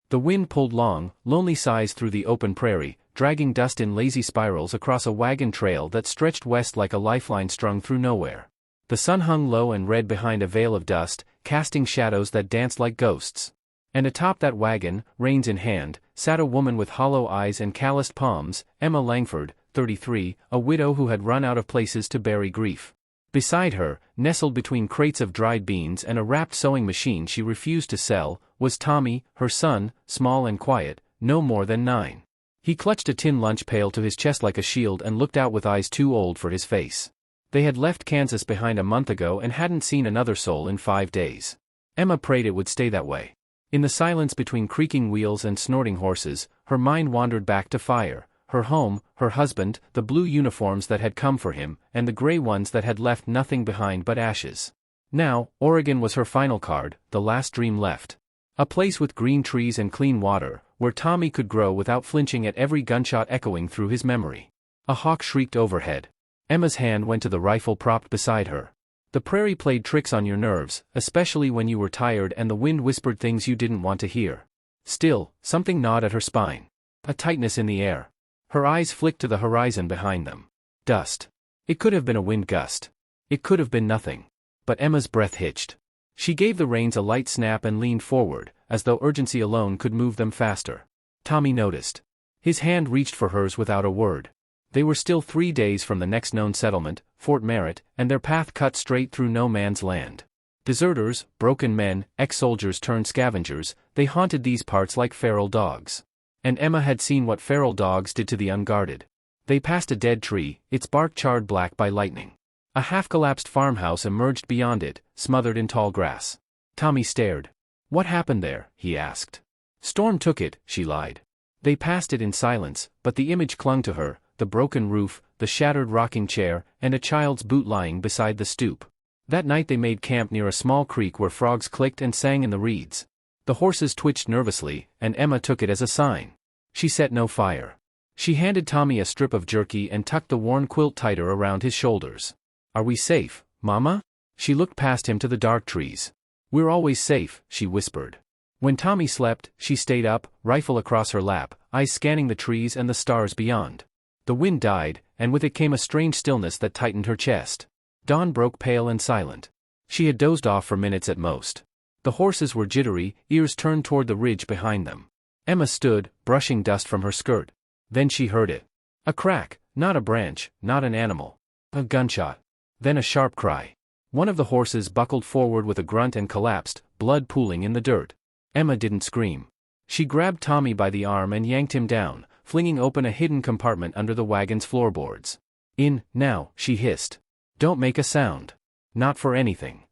The wind pulled long, lonely sighs through the open prairie, dragging dust in lazy spirals across a wagon trail that stretched west like a lifeline strung through nowhere. The sun hung low and red behind a veil of dust, casting shadows that danced like ghosts. And atop that wagon, reins in hand, sat a woman with hollow eyes and calloused palms, Emma Langford, 33, a widow who had run out of places to bury grief. Beside her, nestled between crates of dried beans and a wrapped sewing machine she refused to sell, was Tommy, her son, small and quiet, no more than 9. He clutched a tin lunch pail to his chest like a shield and looked out with eyes too old for his face. They had left Kansas behind a month ago and hadn't seen another soul in 5 days. Emma prayed it would stay that way. In the silence between creaking wheels and snorting horses, her mind wandered back to fire, her home, her husband, the blue uniforms that had come for him, and the gray ones that had left nothing behind but ashes. Now, Oregon was her final card, the last dream left. A place with green trees and clean water, where Tommy could grow without flinching at every gunshot echoing through his memory. A hawk shrieked overhead. Emma's hand went to the rifle propped beside her. The prairie played tricks on your nerves, especially when you were tired and the wind whispered things you didn't want to hear. Still, something gnawed at her spine. A tightness in the air. Her eyes flicked to the horizon behind them. Dust. It could have been a wind gust. It could have been nothing. But Emma's breath hitched. She gave the reins a light snap and leaned forward, as though urgency alone could move them faster. Tommy noticed. His hand reached for hers without a word. They were still 3 days from the next known settlement, Fort Merritt, and their path cut straight through no man's land. Deserters, broken men, ex-soldiers turned scavengers, they haunted these parts like feral dogs. And Emma had seen what feral dogs did to the unguarded. They passed a dead tree, its bark charred black by lightning. A half-collapsed farmhouse emerged beyond it, smothered in tall grass. Tommy stared. "What happened there?" he asked. "Storm took it," she lied. They passed it in silence, but the image clung to her, the broken roof, the shattered rocking chair, and a child's boot lying beside the stoop. That night they made camp near a small creek where frogs clicked and sang in the reeds. The horses twitched nervously, and Emma took it as a sign. She set no fire. She handed Tommy a strip of jerky and tucked the worn quilt tighter around his shoulders. "Are we safe, Mama?" She looked past him to the dark trees. "We're always safe," she whispered. When Tommy slept, she stayed up, rifle across her lap, eyes scanning the trees and the stars beyond. The wind died, and with it came a strange stillness that tightened her chest. Dawn broke pale and silent. She had dozed off for minutes at most. The horses were jittery, ears turned toward the ridge behind them. Emma stood, brushing dust from her skirt. Then she heard it. A crack, not a branch, not an animal. A gunshot. Then a sharp cry. One of the horses buckled forward with a grunt and collapsed, blood pooling in the dirt. Emma didn't scream. She grabbed Tommy by the arm and yanked him down, flinging open a hidden compartment under the wagon's floorboards. "In, now," she hissed. "Don't make a sound. Not for anything."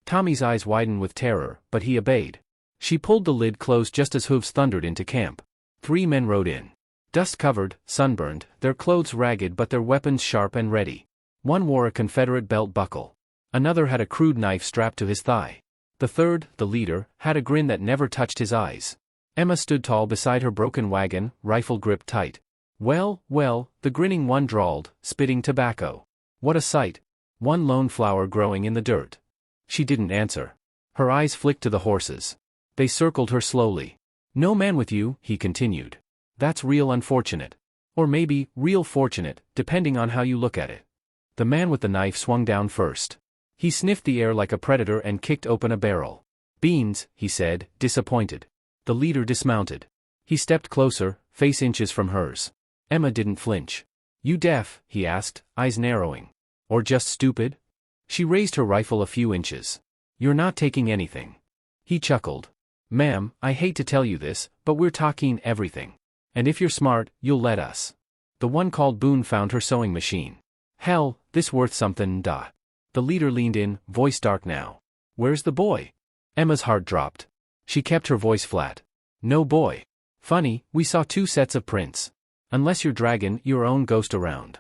Tommy's eyes widened with terror, but he obeyed. She pulled the lid closed just as hooves thundered into camp. 3 men rode in. Dust-covered, sunburned, their clothes ragged but their weapons sharp and ready. One wore a Confederate belt buckle. Another had a crude knife strapped to his thigh. The third, the leader, had a grin that never touched his eyes. Emma stood tall beside her broken wagon, rifle gripped tight. "Well, well," the grinning one drawled, spitting tobacco. "What a sight. One lone flower growing in the dirt." She didn't answer. Her eyes flicked to the horses. They circled her slowly. "No man with you," he continued. "That's real unfortunate. Or maybe, real fortunate, depending on how you look at it." The man with the knife swung down first. He sniffed the air like a predator and kicked open a barrel. "Beans," he said, disappointed. The leader dismounted. He stepped closer, face inches from hers. Emma didn't flinch. "You deaf?" he asked, eyes narrowing. "Or just stupid?" She raised her rifle a few inches. "You're not taking anything." He chuckled. "Ma'am, I hate to tell you this, but we're talking everything. And if you're smart, you'll let us." The one called Boone found her sewing machine. "Hell, this worth something, da." The leader leaned in, voice dark now. "Where's the boy?" Emma's heart dropped. She kept her voice flat. "No boy. Funny, we saw 2 sets of prints. Unless you're dragging your own ghost around."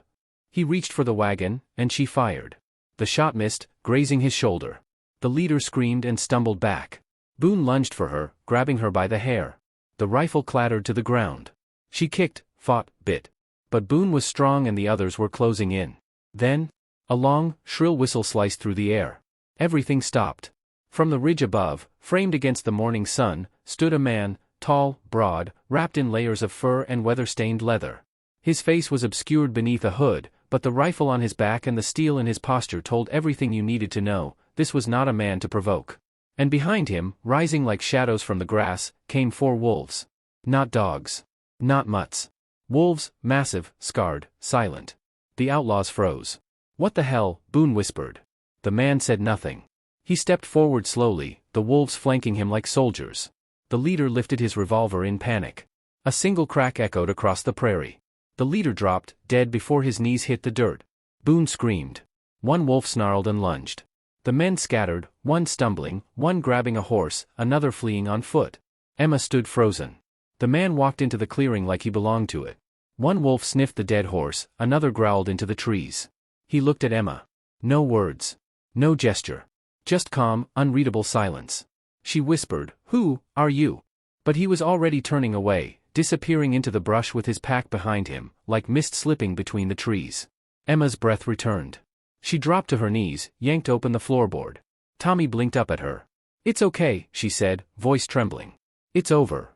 He reached for the wagon, and she fired. The shot missed, grazing his shoulder. The leader screamed and stumbled back. Boone lunged for her, grabbing her by the hair. The rifle clattered to the ground. She kicked, fought, bit. But Boone was strong and the others were closing in. Then, a long, shrill whistle sliced through the air. Everything stopped. From the ridge above, framed against the morning sun, stood a man, tall, broad, wrapped in layers of fur and weather-stained leather. His face was obscured beneath a hood, but the rifle on his back and the steel in his posture told everything you needed to know. This was not a man to provoke. And behind him, rising like shadows from the grass, came 4 wolves. Not dogs. Not mutts. Wolves, massive, scarred, silent. The outlaws froze. "What the hell?" Boone whispered. The man said nothing. He stepped forward slowly, the wolves flanking him like soldiers. The leader lifted his revolver in panic. A single crack echoed across the prairie. The leader dropped, dead before his knees hit the dirt. Boone screamed. One wolf snarled and lunged. The men scattered, one stumbling, one grabbing a horse, another fleeing on foot. Emma stood frozen. The man walked into the clearing like he belonged to it. One wolf sniffed the dead horse, another growled into the trees. He looked at Emma. No words. No gesture. Just calm, unreadable silence. She whispered, "Who are you?" But he was already turning away, disappearing into the brush with his pack behind him, like mist slipping between the trees. Emma's breath returned. She dropped to her knees, yanked open the floorboard. Tommy blinked up at her. "It's okay," she said, voice trembling. "It's over."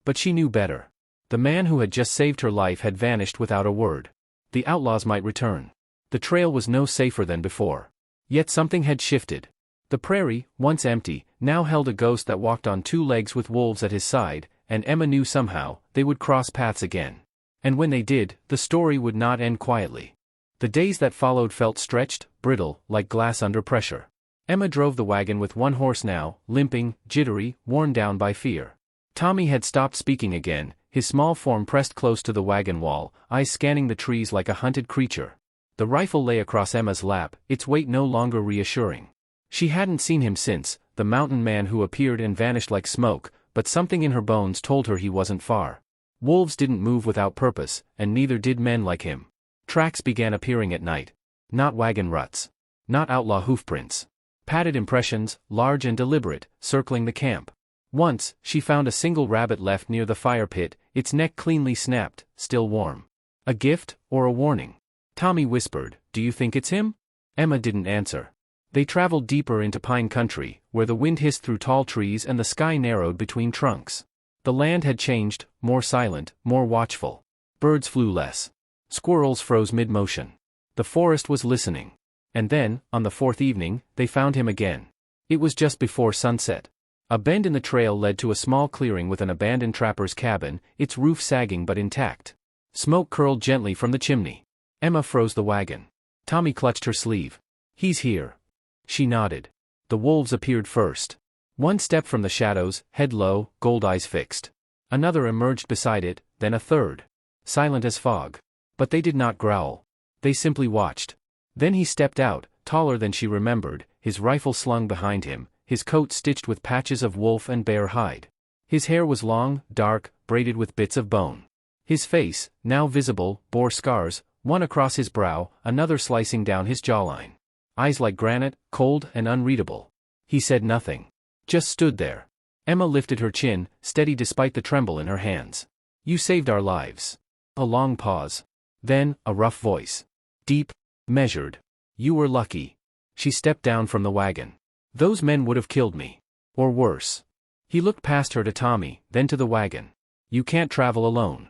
But she knew better. The man who had just saved her life had vanished without a word. The outlaws might return. The trail was no safer than before. Yet something had shifted. The prairie, once empty, now held a ghost that walked on 2 legs with wolves at his side, and Emma knew somehow, they would cross paths again. And when they did, the story would not end quietly. The days that followed felt stretched, brittle, like glass under pressure. Emma drove the wagon with 1 horse now, limping, jittery, worn down by fear. Tommy had stopped speaking again, his small form pressed close to the wagon wall, eyes scanning the trees like a hunted creature. The rifle lay across Emma's lap, its weight no longer reassuring. She hadn't seen him since, the mountain man who appeared and vanished like smoke, but something in her bones told her he wasn't far. Wolves didn't move without purpose, and neither did men like him. Tracks began appearing at night. Not wagon ruts. Not outlaw hoofprints. Padded impressions, large and deliberate, circling the camp. Once, she found a single rabbit left near the fire pit, its neck cleanly snapped, still warm. A gift, or a warning? Tommy whispered, "Do you think it's him?" Emma didn't answer. They traveled deeper into pine country, where the wind hissed through tall trees and the sky narrowed between trunks. The land had changed, more silent, more watchful. Birds flew less. Squirrels froze mid-motion. The forest was listening. And then, on the 4th evening, they found him again. It was just before sunset. A bend in the trail led to a small clearing with an abandoned trapper's cabin, its roof sagging but intact. Smoke curled gently from the chimney. Emma froze the wagon. Tommy clutched her sleeve. "He's here." She nodded. The wolves appeared first. One stepped from the shadows, head low, gold eyes fixed. Another emerged beside it, then a third. Silent as fog. But they did not growl. They simply watched. Then he stepped out, taller than she remembered, his rifle slung behind him, his coat stitched with patches of wolf and bear hide. His hair was long, dark, braided with bits of bone. His face, now visible, bore scars, one across his brow, another slicing down his jawline. Eyes like granite, cold and unreadable. He said nothing. Just stood there. Emma lifted her chin, steady despite the tremble in her hands. "You saved our lives." A long pause. Then, a rough voice. Deep, measured. "You were lucky." She stepped down from the wagon. "Those men would have killed me. Or worse." He looked past her to Tommy, then to the wagon. "You can't travel alone."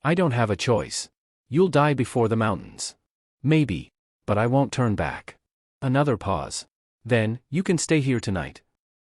"I don't have a choice. You'll die before the mountains." "Maybe. But I won't turn back." Another pause. "Then, you can stay here tonight."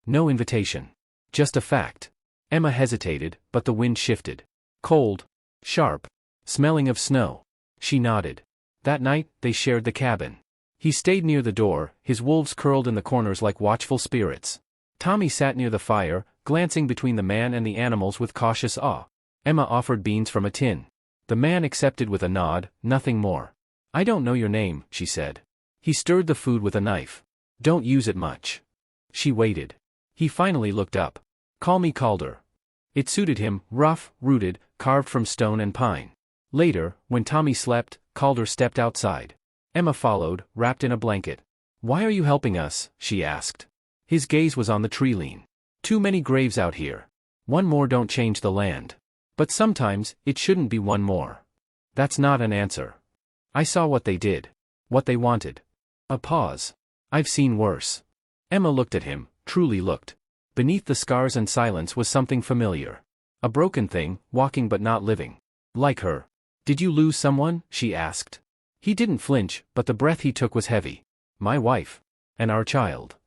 No invitation. Just a fact. Emma hesitated, but the wind shifted. Cold. Sharp. Smelling of snow. She nodded. That night, they shared the cabin. He stayed near the door, his wolves curled in the corners like watchful spirits. Tommy sat near the fire, glancing between the man and the animals with cautious awe. Emma offered beans from a tin. The man accepted with a nod, nothing more. "I don't know your name," she said. He stirred the food with a knife. "Don't use it much." She waited. He finally looked up. "Call me Calder." It suited him, rough, rooted, carved from stone and pine. Later, when Tommy slept, Calder stepped outside. Emma followed, wrapped in a blanket. "Why are you helping us?" she asked. His gaze was on the tree lean. "Too many graves out here. One more don't change the land. But sometimes, it shouldn't be one more." "That's not an answer. I saw what they did. What they wanted." A pause. "I've seen worse." Emma looked at him, truly looked. Beneath the scars and silence was something familiar. A broken thing, walking but not living. Like her. Did you lose someone? She asked. He didn't flinch, but the breath he took was heavy. My wife. And our child.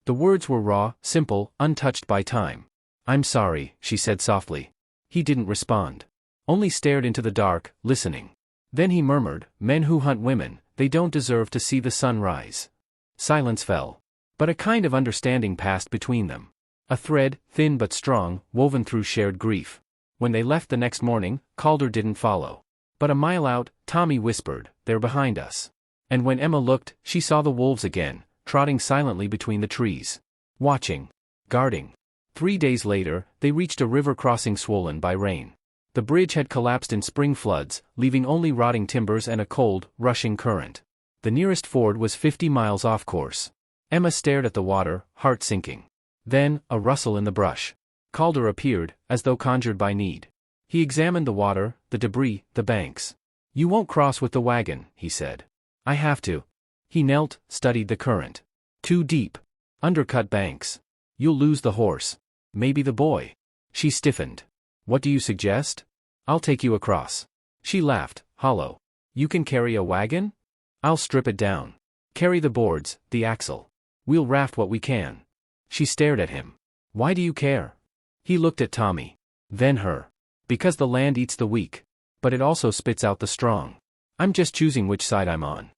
The words were raw, simple, untouched by time. I'm sorry, she said softly. He didn't respond. Only stared into the dark, listening. Then he murmured, men who hunt women, they don't deserve to see the sun rise. Silence fell. But a kind of understanding passed between them. A thread, thin but strong, woven through shared grief. When they left the next morning, Calder didn't follow. But a mile out, Tommy whispered, they're behind us. And when Emma looked, she saw the wolves again, trotting silently between the trees. Watching. Guarding. 3 days later, they reached a river crossing swollen by rain. The bridge had collapsed in spring floods, leaving only rotting timbers and a cold, rushing current. The nearest ford was 50 miles off course. Emma stared at the water, heart sinking. Then, a rustle in the brush. Calder appeared, as though conjured by need. He examined the water, the debris, the banks. You won't cross with the wagon, he said. I have to. He knelt, studied the current. Too deep. Undercut banks. You'll lose the horse. Maybe the boy. She stiffened. What do you suggest? I'll take you across. She laughed, hollow. You can carry a wagon? I'll strip it down. Carry the boards, the axle. We'll raft what we can. She stared at him. Why do you care? He looked at Tommy. Then her. Because the land eats the weak. But it also spits out the strong. I'm just choosing which side I'm on.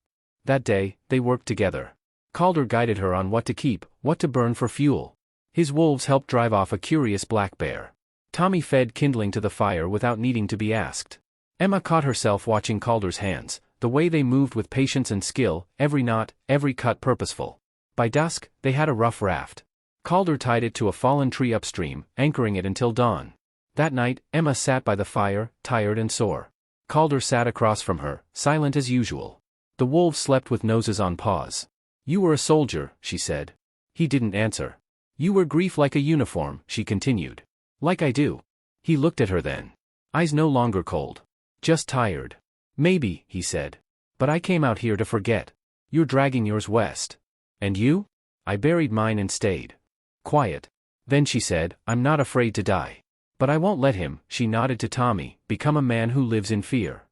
That day, they worked together. Calder guided her on what to keep, what to burn for fuel. His wolves helped drive off a curious black bear. Tommy fed kindling to the fire without needing to be asked. Emma caught herself watching Calder's hands, the way they moved with patience and skill, every knot, every cut purposeful. By dusk, they had a rough raft. Calder tied it to a fallen tree upstream, anchoring it until dawn. That night, Emma sat by the fire, tired and sore. Calder sat across from her, silent as usual. The wolves slept with noses on paws. You were a soldier, she said. He didn't answer. You wear grief like a uniform, she continued. Like I do. He looked at her then. Eyes no longer cold. Just tired. Maybe, he said. But I came out here to forget. You're dragging yours west. And you? I buried mine and stayed. Quiet. Then she said, I'm not afraid to die. But I won't let him, she nodded to Tommy, become a man who lives in fear.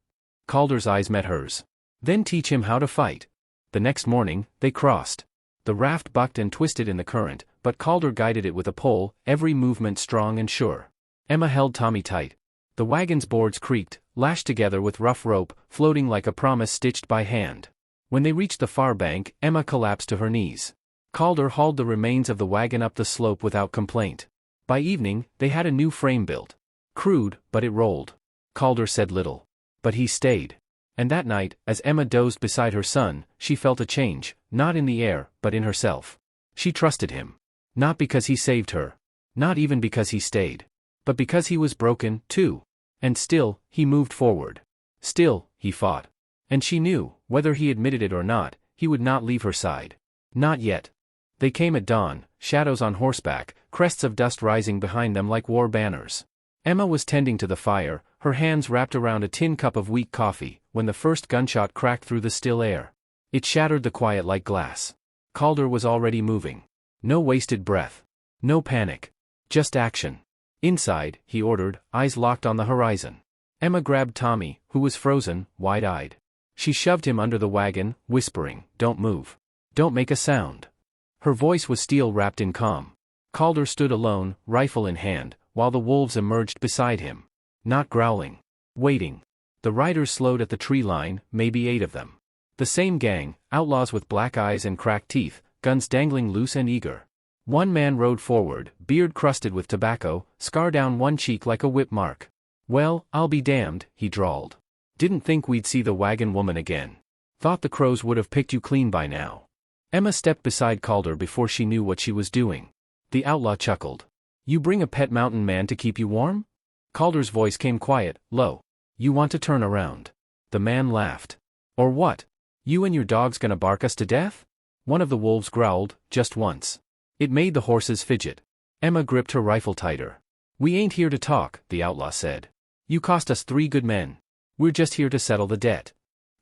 Calder's eyes met hers. Then teach him how to fight. The next morning, they crossed. The raft bucked and twisted in the current, but Calder guided it with a pole, every movement strong and sure. Emma held Tommy tight. The wagon's boards creaked, lashed together with rough rope, floating like a promise stitched by hand. When they reached the far bank, Emma collapsed to her knees. Calder hauled the remains of the wagon up the slope without complaint. By evening, they had a new frame built. Crude, but it rolled. Calder said little. But he stayed. And that night, as Emma dozed beside her son, she felt a change, not in the air, but in herself. She trusted him. Not because he saved her. Not even because he stayed. But because he was broken, too. And still, he moved forward. Still, he fought. And she knew, whether he admitted it or not, he would not leave her side. Not yet. They came at dawn, shadows on horseback, crests of dust rising behind them like war banners. Emma was tending to the fire, her hands wrapped around a tin cup of weak coffee, when the first gunshot cracked through the still air. It shattered the quiet like glass. Calder was already moving. No wasted breath. No panic. Just action. Inside, he ordered, eyes locked on the horizon. Emma grabbed Tommy, who was frozen, wide-eyed. She shoved him under the wagon, whispering, "Don't move. Don't make a sound." Her voice was steel wrapped in calm. Calder stood alone, rifle in hand, while the wolves emerged beside him. Not growling. Waiting. The riders slowed at the tree line, maybe 8 of them. The same gang, outlaws with black eyes and cracked teeth, guns dangling loose and eager. One man rode forward, beard crusted with tobacco, scar down one cheek like a whip mark. "Well, I'll be damned," he drawled. "Didn't think we'd see the wagon woman again. Thought the crows would have picked you clean by now." Emma stepped beside Calder before she knew what she was doing. The outlaw chuckled. "You bring a pet mountain man to keep you warm?" Calder's voice came quiet, low. "You want to turn around?" The man laughed. "Or what? You and your dog's gonna bark us to death?" One of the wolves growled, just once. It made the horses fidget. Emma gripped her rifle tighter. "We ain't here to talk," the outlaw said. "You cost us 3 good men. We're just here to settle the debt."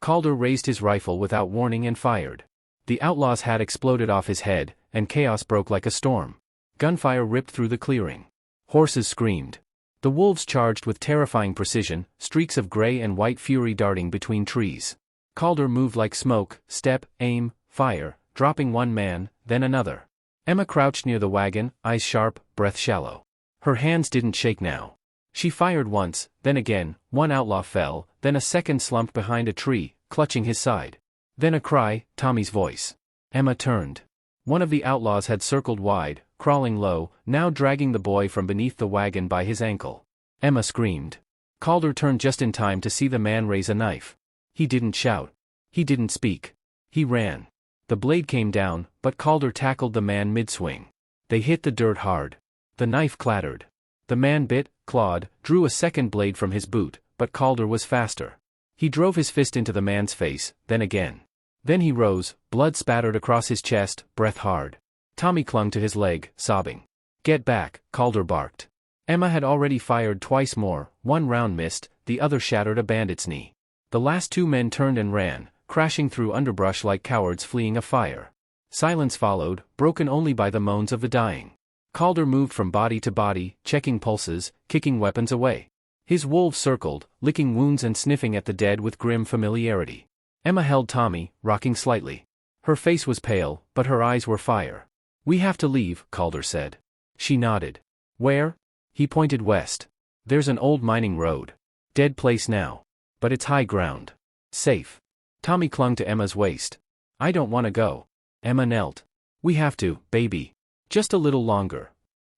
Calder raised his rifle without warning and fired. The outlaw's hat exploded off his head, and chaos broke like a storm. Gunfire ripped through the clearing. Horses screamed. The wolves charged with terrifying precision, streaks of gray and white fury darting between trees. Calder moved like smoke, step, aim, fire, dropping one man, then another. Emma crouched near the wagon, eyes sharp, breath shallow. Her hands didn't shake now. She fired once, then again, one outlaw fell, then a second slumped behind a tree, clutching his side. Then a cry, Tommy's voice. Emma turned. One of the outlaws had circled wide, crawling low, now dragging the boy from beneath the wagon by his ankle. Emma screamed. Calder turned just in time to see the man raise a knife. He didn't shout. He didn't speak. He ran. The blade came down, but Calder tackled the man mid-swing. They hit the dirt hard. The knife clattered. The man bit, clawed, drew a second blade from his boot, but Calder was faster. He drove his fist into the man's face, then again. Then he rose, blood spattered across his chest, breath hard. Tommy clung to his leg, sobbing. Get back, Calder barked. Emma had already fired twice more, one round missed, the other shattered a bandit's knee. The last two men turned and ran, crashing through underbrush like cowards fleeing a fire. Silence followed, broken only by the moans of the dying. Calder moved from body to body, checking pulses, kicking weapons away. His wolves circled, licking wounds and sniffing at the dead with grim familiarity. Emma held Tommy, rocking slightly. Her face was pale, but her eyes were fire. We have to leave, Calder said. She nodded. Where? He pointed west. There's an old mining road. Dead place now. But it's high ground. Safe. Tommy clung to Emma's waist. I don't want to go. Emma knelt. We have to, baby. Just a little longer.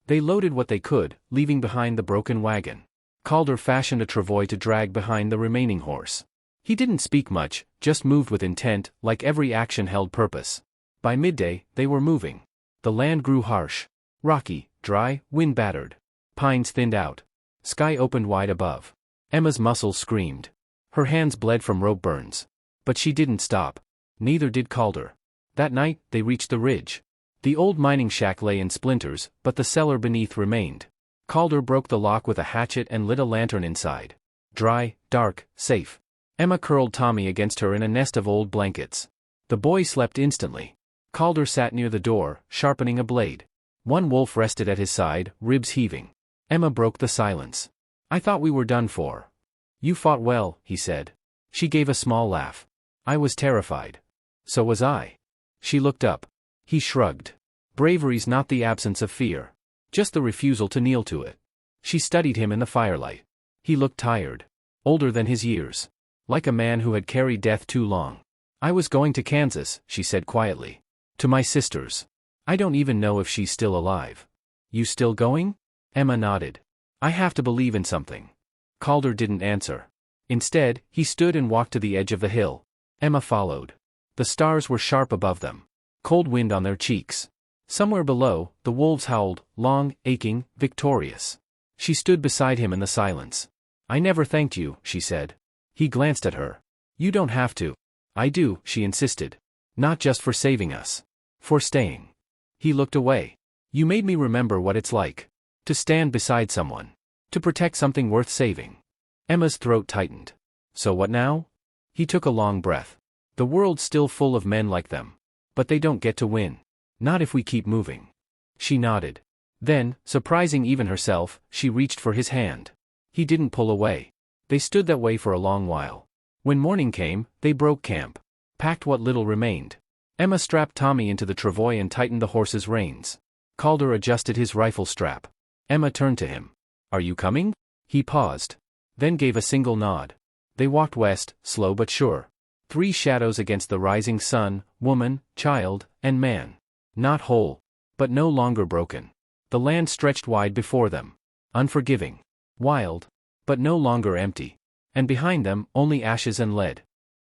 They loaded what they could, leaving behind the broken wagon. Calder fashioned a travois to drag behind the remaining horse. He didn't speak much, just moved with intent, like every action held purpose. By midday, they were moving. The land grew harsh. Rocky, dry, wind-battered. Pines thinned out. Sky opened wide above. Emma's muscles screamed. Her hands bled from rope burns. But she didn't stop. Neither did Calder. That night, they reached the ridge. The old mining shack lay in splinters, but the cellar beneath remained. Calder broke the lock with a hatchet and lit a lantern inside. Dry, dark, safe. Emma curled Tommy against her in a nest of old blankets. The boy slept instantly. Calder sat near the door, sharpening a blade. One wolf rested at his side, ribs heaving. Emma broke the silence. I thought we were done for. You fought well, he said. She gave a small laugh. I was terrified. So was I. She looked up. He shrugged. Bravery's not the absence of fear. Just the refusal to kneel to it. She studied him in the firelight. He looked tired. Older than his years. Like a man who had carried death too long. I was going to Kansas, she said quietly. To my sister's. I don't even know if she's still alive. You still going? Emma nodded. I have to believe in something. Calder didn't answer. Instead, he stood and walked to the edge of the hill. Emma followed. The stars were sharp above them. Cold wind on their cheeks. Somewhere below, the wolves howled, long, aching, victorious. She stood beside him in the silence. I never thanked you, she said. He glanced at her. You don't have to. I do, she insisted. Not just for saving us. For staying. He looked away. You made me remember what it's like. To stand beside someone. To protect something worth saving. Emma's throat tightened. So what now? He took a long breath. The world's still full of men like them. But they don't get to win. Not if we keep moving. She nodded. Then, surprising even herself, she reached for his hand. He didn't pull away. They stood that way for a long while. When morning came, they broke camp. Packed what little remained. Emma strapped Tommy into the travois and tightened the horse's reins. Calder adjusted his rifle strap. Emma turned to him. Are you coming? He paused. Then gave a single nod. They walked west, slow but sure. 3 shadows against the rising sun, woman, child, and man. Not whole. But no longer broken. The land stretched wide before them. Unforgiving. Wild. But no longer empty. And behind them, only ashes and lead.